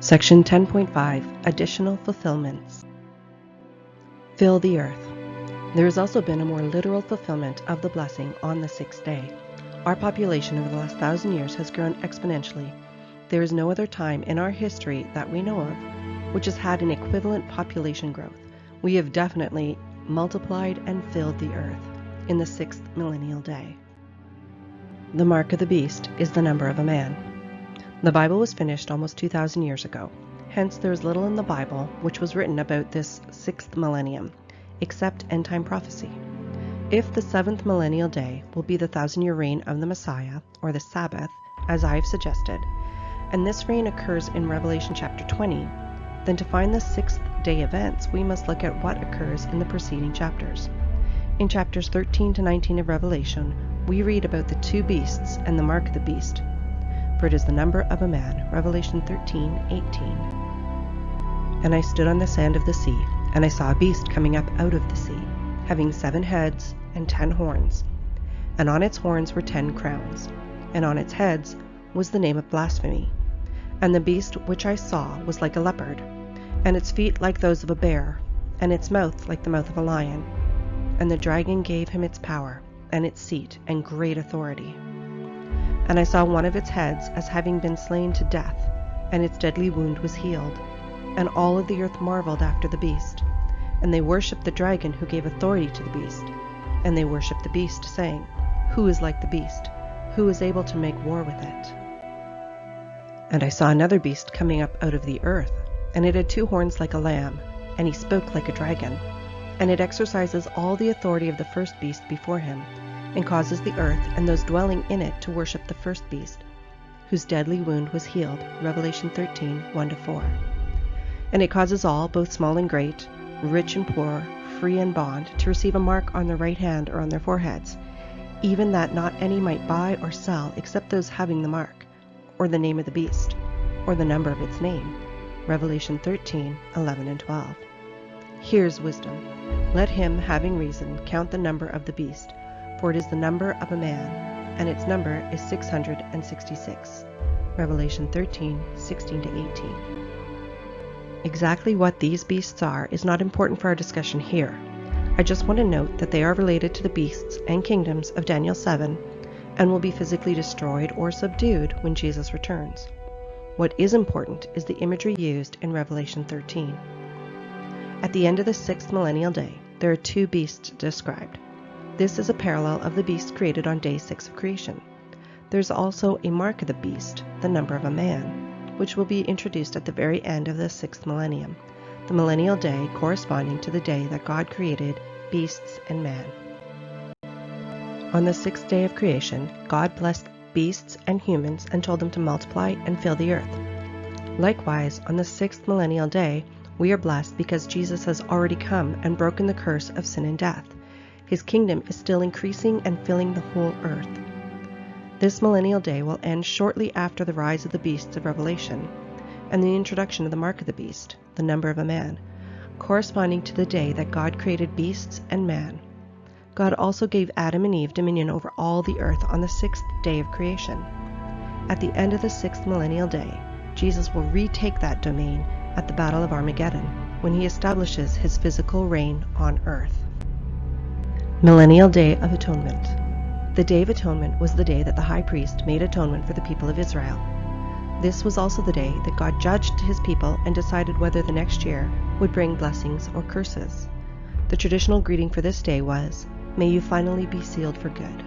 Section 10.5 Additional Fulfillments. Fill the earth. There has also been a more literal fulfillment of the blessing on the sixth day. Our population over the last 1,000 years has grown exponentially. There is no other time in our history that we know of which has had an equivalent population growth. We have definitely multiplied and filled the earth in the sixth millennial day. The mark of the beast is the number of a man. The Bible was finished almost 2,000 years ago. Hence, there is little in the Bible which was written about this sixth millennium, except end-time prophecy. If the seventh millennial day will be the 1,000-year reign of the Messiah, or the Sabbath, as I have suggested, and this reign occurs in Revelation chapter 20, then to find the sixth day events, we must look at what occurs in the preceding chapters. In chapters 13 to 19 of Revelation, we read about the two beasts and the mark of the beast, for it is the number of a man. Revelation 13:18. And I stood on the sand of the sea, and I saw a beast coming up out of the sea, having 7 heads and 10 horns, and on its horns were 10 crowns, and on its heads was the name of blasphemy. And the beast which I saw was like a leopard, and its feet like those of a bear, and its mouth like the mouth of a lion. And the dragon gave him its power, and its seat, and great authority. And I saw one of its heads as having been slain to death, and its deadly wound was healed. And all of the earth marveled after the beast, and they worshipped the dragon who gave authority to the beast. And they worshipped the beast, saying, Who is like the beast? Who is able to make war with it? And I saw another beast coming up out of the earth, and it had 2 horns like a lamb, and he spoke like a dragon. And it exercises all the authority of the first beast before him, and causes the earth and those dwelling in it to worship the first beast, whose deadly wound was healed. Revelation 13:1-4. And it causes all, both small and great, rich and poor, free and bond, to receive a mark on their right hand or on their foreheads, even that not any might buy or sell except those having the mark, or the name of the beast, or the number of its name. Revelation 13:11-12. Here's wisdom. Let him, having reason, count the number of the beast, for it is the number of a man, and its number is 666. Revelation 13:16-18. Exactly what these beasts are is not important for our discussion here. I just want to note that they are related to the beasts and kingdoms of Daniel 7, and will be physically destroyed or subdued when Jesus returns. What is important is the imagery used in Revelation 13. At the end of the sixth millennial day, there are 2 beasts described. This is a parallel of the beast created on day 6 of creation. There's also a mark of the beast, the number of a man, which will be introduced at the very end of the sixth millennium, the millennial day corresponding to the day that God created beasts and man. On the 6th day of creation, God blessed beasts and humans and told them to multiply and fill the earth. Likewise, on the 6th millennial day, we are blessed because Jesus has already come and broken the curse of sin and death. His kingdom is still increasing and filling the whole earth. This millennial day will end shortly after the rise of the beasts of Revelation and the introduction of the mark of the beast, the number of a man, corresponding to the day that God created beasts and man. God also gave Adam and Eve dominion over all the earth on the 6th day of creation. At the end of the 6th millennial day, Jesus will retake that domain at the Battle of Armageddon, when he establishes his physical reign on earth. Millennial Day of Atonement. The Day of Atonement was the day that the high priest made atonement for the people of Israel. This was also the day that God judged his people and decided whether the next year would bring blessings or curses. The traditional greeting for this day was, May you finally be sealed for good.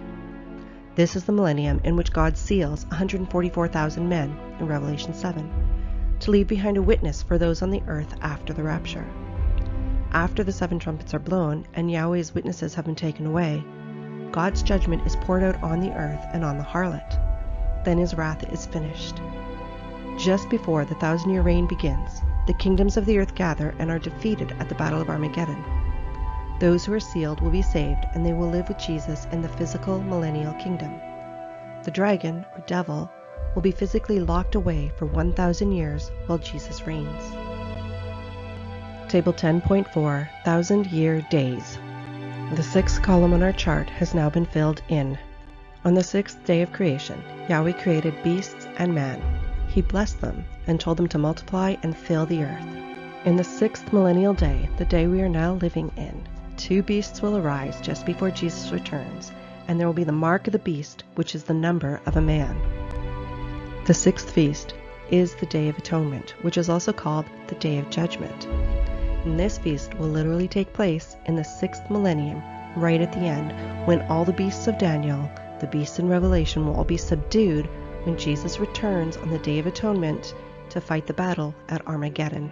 This is the millennium in which God seals 144,000 men in Revelation 7, to leave behind a witness for those on the earth after the rapture. After the 7 trumpets are blown and Yahweh's witnesses have been taken away, God's judgment is poured out on the earth and on the harlot. Then his wrath is finished. Just before the 1,000-year reign begins, the kingdoms of the earth gather and are defeated at the Battle of Armageddon. Those who are sealed will be saved, and they will live with Jesus in the physical millennial kingdom. The dragon, or devil, will be physically locked away for 1,000 years while Jesus reigns. Table 10.4, 1,000-year days. The 6th column on our chart has now been filled in. On the 6th day of creation, Yahweh created beasts and man. he blessed them and told them to multiply and fill the earth. In the 6th millennial day, the day we are now living in, 2 beasts will arise just before Jesus returns, and there will be the mark of the beast, which is the number of a man. The 6th feast is the Day of Atonement, which is also called the Day of Judgment. And this feast will literally take place in the 6th millennium, right at the end, when all the beasts of Daniel, the beasts in Revelation, will all be subdued when Jesus returns on the Day of Atonement to fight the battle at Armageddon.